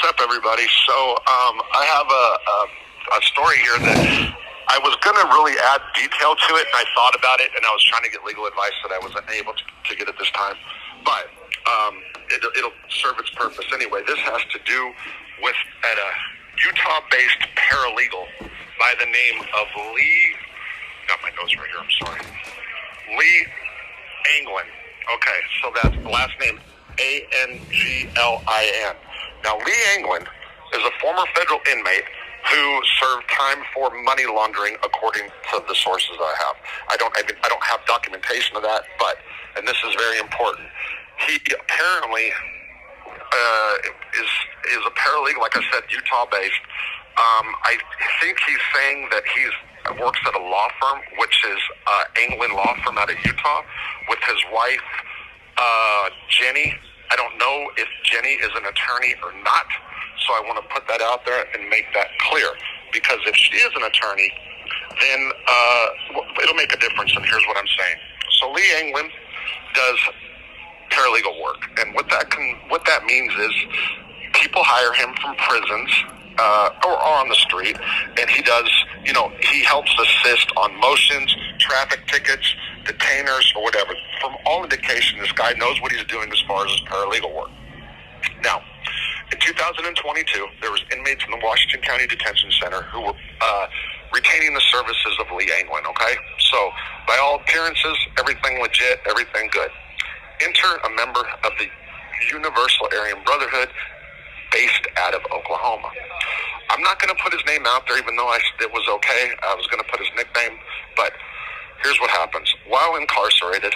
up, everybody? So I have a story here that I was going to really add detail to it, and I thought about it, and I was trying to get legal advice that I wasn't able to get at this time. But it'll serve its purpose anyway. This has to do with a Utah-based paralegal by the name of Lee. Got my notes right here. I'm sorry. Lee Anglin. Okay, so that's the last name Anglin. Now, Lee Anglin is a former federal inmate who served time for money laundering, according to the sources I have. I don't have documentation of that, and this is very important. He apparently is a paralegal, like I said, Utah-based. I think he's saying that he works at a law firm, which is Anglin Law Firm out of Utah, with his wife, Jenny. I don't know if Jenny is an attorney or not, so I want to put that out there and make that clear, because if she is an attorney, then it'll make a difference, and here's what I'm saying. So Lee Anglin does paralegal work, and what that means is people hire him from prisons or on the street, and he does, he helps assist on motions, traffic tickets, detainers, or whatever. From all indication, this guy knows what he's doing as far as his paralegal work. Now, in 2022, there was inmates in the Washington County Detention Center who were retaining the services of Lee Anglin, okay? So, by all appearances, everything legit, everything good. Enter a member of the Universal Aryan Brotherhood based out of Oklahoma. I'm not going to put his name out there, even though it was okay. I was going to put his nickname, but here's what happens. While incarcerated,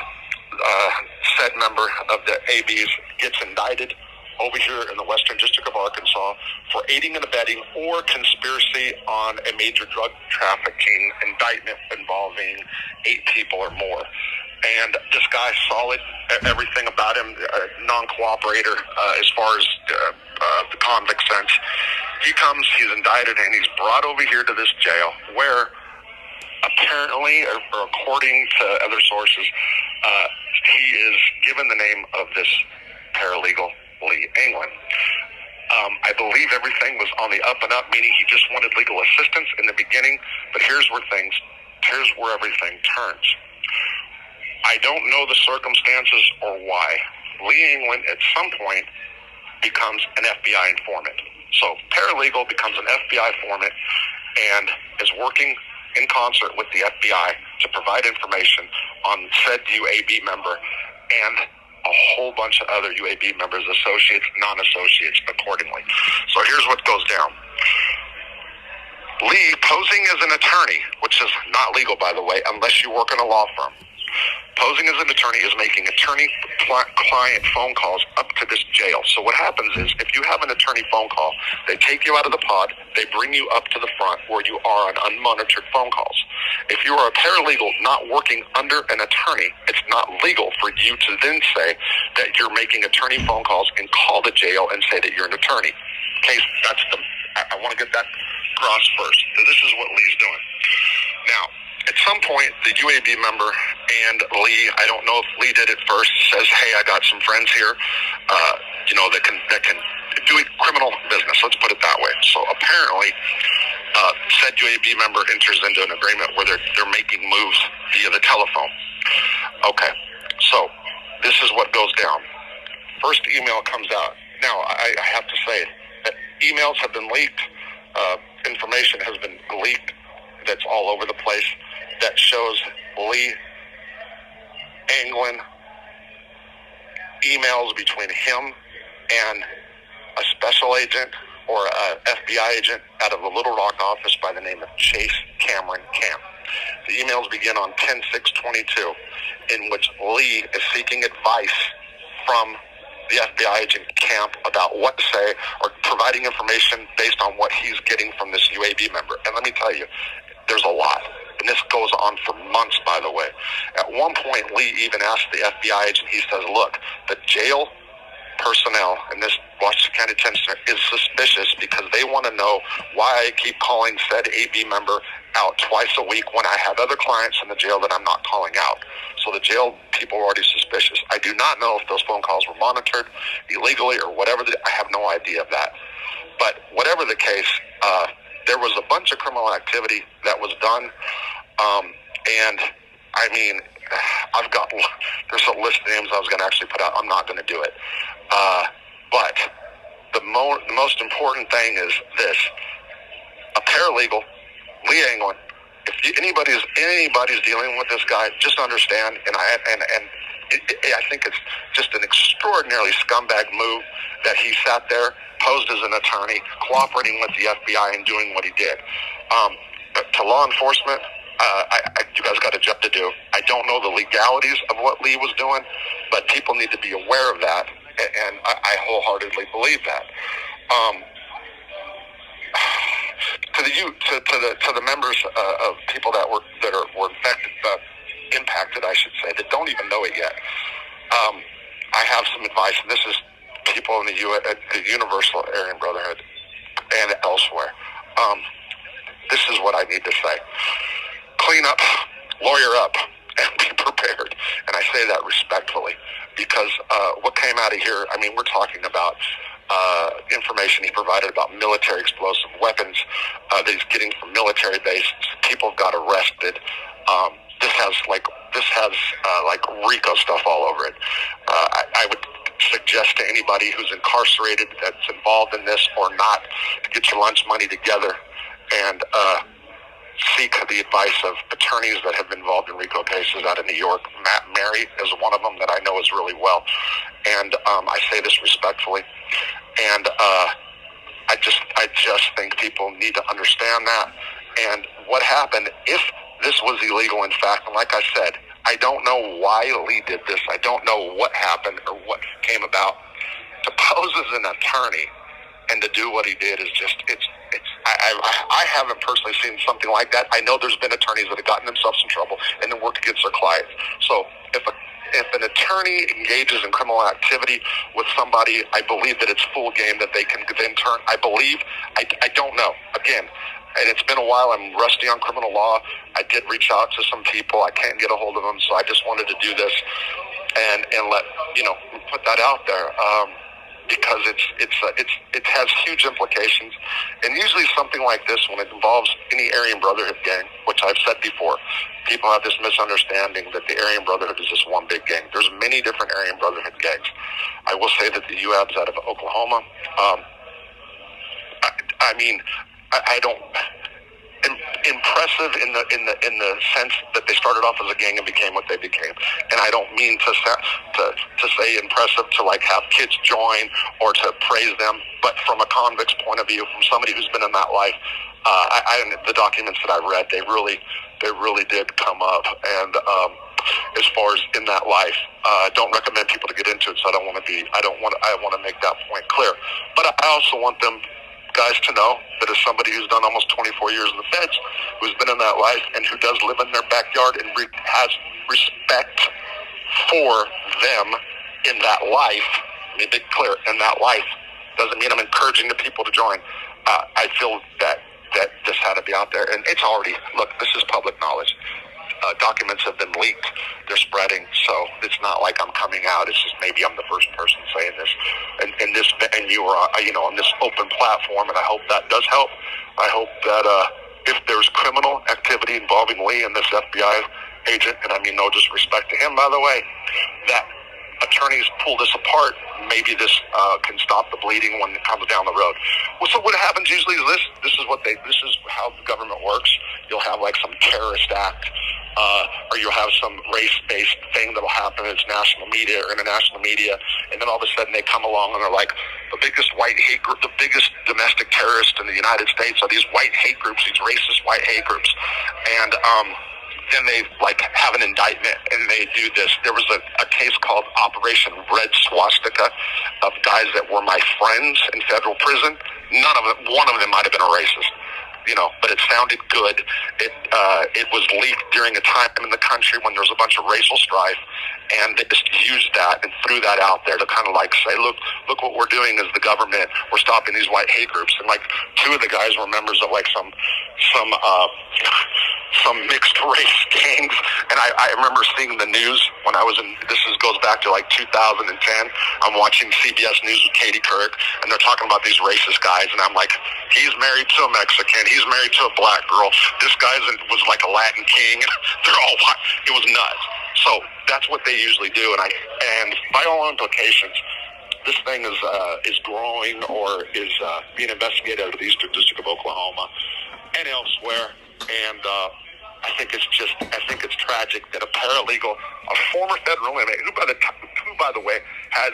said member of the ABs gets indicted over here in the Western District of Arkansas for aiding and abetting or conspiracy on a major drug trafficking indictment involving 8 people or more. And this guy's solid, everything about him, non-cooperator as far as the convict sense. He's indicted, and he's brought over here to this jail where apparently, or according to other sources, he is given the name of this paralegal, Lee Anglin. I believe everything was on the up and up, meaning he just wanted legal assistance in the beginning, but here's where everything turns. I don't know the circumstances or why. Lee Anglin at some point becomes an F.B.I. informant. So paralegal becomes an F.B.I. informant and is working in concert with the F.B.I. to provide information on said UAB member and a whole bunch of other UAB members, associates, non-associates, accordingly. So here's what goes down. Lee, posing as an attorney, which is not legal, by the way, unless you work in a law firm, posing as an attorney is making attorney-client phone calls up to this jail. So what happens is, if you have an attorney phone call, they take you out of the pod, they bring you up to the front where you are on unmonitored phone calls. If you are a paralegal not working under an attorney, it's not legal for you to then say that you're making attorney phone calls and call the jail and say that you're an attorney. Okay, I want to get that across first. So this is what Lee's doing. Now, at some point, the UAB member and Lee, I don't know if Lee did it first, says, hey, I got some friends here, that can do criminal business. Let's put it that way. So apparently, said UAB member enters into an agreement where they're making moves via the telephone. Okay, so this is what goes down. First email comes out. Now, I have to say that emails have been leaked. Information has been leaked that's all over the place that shows Lee Anglin emails between him and a special agent or a FBI agent out of a Little Rock office by the name of Chase Cameron Camp. The emails begin on 10/6/22, in which Lee is seeking advice from the FBI agent Camp about what to say, or providing information based on what he's getting from this UAB member. And let me tell you, there's a lot. And this goes on for months, by the way. At one point, Lee even asked the FBI agent, he says, look, the jail personnel in this Washington County Detention Center is suspicious because they want to know why I keep calling said AB member out twice a week when I have other clients in the jail that I'm not calling out. So the jail people are already suspicious. I do not know if those phone calls were monitored illegally or whatever. I have no idea of that. But whatever the case, there was a bunch of criminal activity that was done, and I mean, there's a list of names I was going to actually put out. I'm not going to do it. But the most important thing is this: a paralegal, Lee Anglin. If anybody's dealing with this guy, just understand. And I think it's just an extraordinarily scumbag move that he sat there, posed as an attorney, cooperating with the FBI and doing what he did. To law enforcement, you guys got a job to do. I don't know the legalities of what Lee was doing, but people need to be aware of that, and I wholeheartedly believe that. To the members of people that were infected, impacted, I should say, that don't even know it yet. I have some advice, and this is people in the Universal Aryan Brotherhood and elsewhere. This is what I need to say: clean up, lawyer up, and be prepared. And I say that respectfully, because what came out of here, I mean, we're talking about information he provided about military explosive weapons that he's getting from military bases. People got arrested. This has RICO stuff all over it. I would suggest to anybody who's incarcerated that's involved in this or not to get your lunch money together and seek the advice of attorneys that have been involved in RICO cases out of New York. Matt Mary is one of them that I know is really well. And I say this respectfully. And I just think people need to understand that. And what happened, if this was illegal in fact, and like I said, I don't know why Lee did this. I don't know what happened or what came about. To pose as an attorney and to do what he did is just, I haven't personally seen something like that. I know there's been attorneys that have gotten themselves in trouble and then worked against their clients. So if an attorney engages in criminal activity with somebody, I believe that it's full game that they can then turn. I don't know. Again, and it's been a while. I'm rusty on criminal law. I did reach out to some people. I can't get a hold of them, so I just wanted to do this and let put that out there. Because it has huge implications, and usually something like this, when it involves any Aryan Brotherhood gang, which I've said before, people have this misunderstanding that the Aryan Brotherhood is just one big gang. There's many different Aryan Brotherhood gangs. I will say that the UABs out of Oklahoma, I don't. Impressive in the sense that they started off as a gang and became what they became. And I don't mean to say impressive to like have kids join or to praise them, but from a convict's point of view, from somebody who's been in that life, the documents that I read, they really did come up. And as far as in that life, don't recommend people to get into it. So I want to make that point clear. But I also want them guys to know that as somebody who's done almost 24 years in the feds, who's been in that life and who does live in their backyard and has respect for them in that life, let me be clear, in that life, doesn't mean I'm encouraging the people to join. I feel that this had to be out there, and it's already, look, this is public knowledge. Documents have been leaked. They're spreading, so it's not like I'm coming out. It's just maybe I'm the first person saying this in this venue or on this open platform, and I hope that does help. I hope that if there's criminal activity involving Lee and this FBI agent, and I mean no disrespect to him, by the way, that attorneys pull this apart, maybe this can stop the bleeding when it comes down the road. Well, so what happens usually is this is how the government works. You'll have like some terrorist act, or you'll have some race-based thing that'll happen. It's national media or international media, and then all of a sudden they come along and they're like, the biggest white hate group, the biggest domestic terrorist in the United States are these white hate groups, these racist white hate groups, and then they like have an indictment and they do this. There was a case called Operation Red Swastika of guys that were my friends in federal prison. One of them might have been a racist, but it sounded good. It was leaked during a time in the country when there was a bunch of racial strife, and they just used that and threw that out there to kind of like say, look what we're doing as the government. We're stopping these white hate groups. And like two of the guys were members of like some some mixed race gangs. And I remember seeing the news when I was in, goes back to like 2010. I'm watching CBS News with Katie Couric, and they're talking about these racist guys, and I'm like, he's married to a Mexican, he's married to a black girl, this guy was like a Latin king. They're all white. It was nuts. So that's what they usually do, and by all implications, this thing is growing or is being investigated out of the Eastern District of Oklahoma and elsewhere. And I think it's tragic that a paralegal, a former federal inmate, who by the way has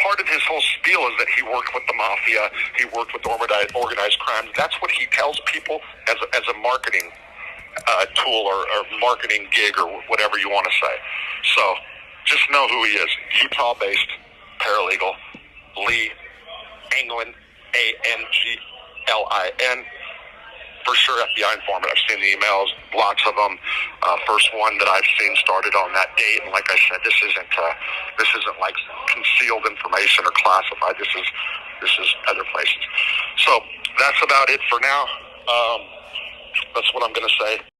part of his whole spiel is that he worked with the mafia, he worked with organized crime. That's what he tells people as a marketing tool or marketing gig or whatever you want to say. So just know who he is. Utah-based paralegal Lee Anglin, Anglin. For sure, F.B.I. informant. I've seen the emails, lots of them. First one that I've seen started on that date, and like I said, this isn't like concealed information or classified. This is other places. So that's about it for now. That's what I'm going to say.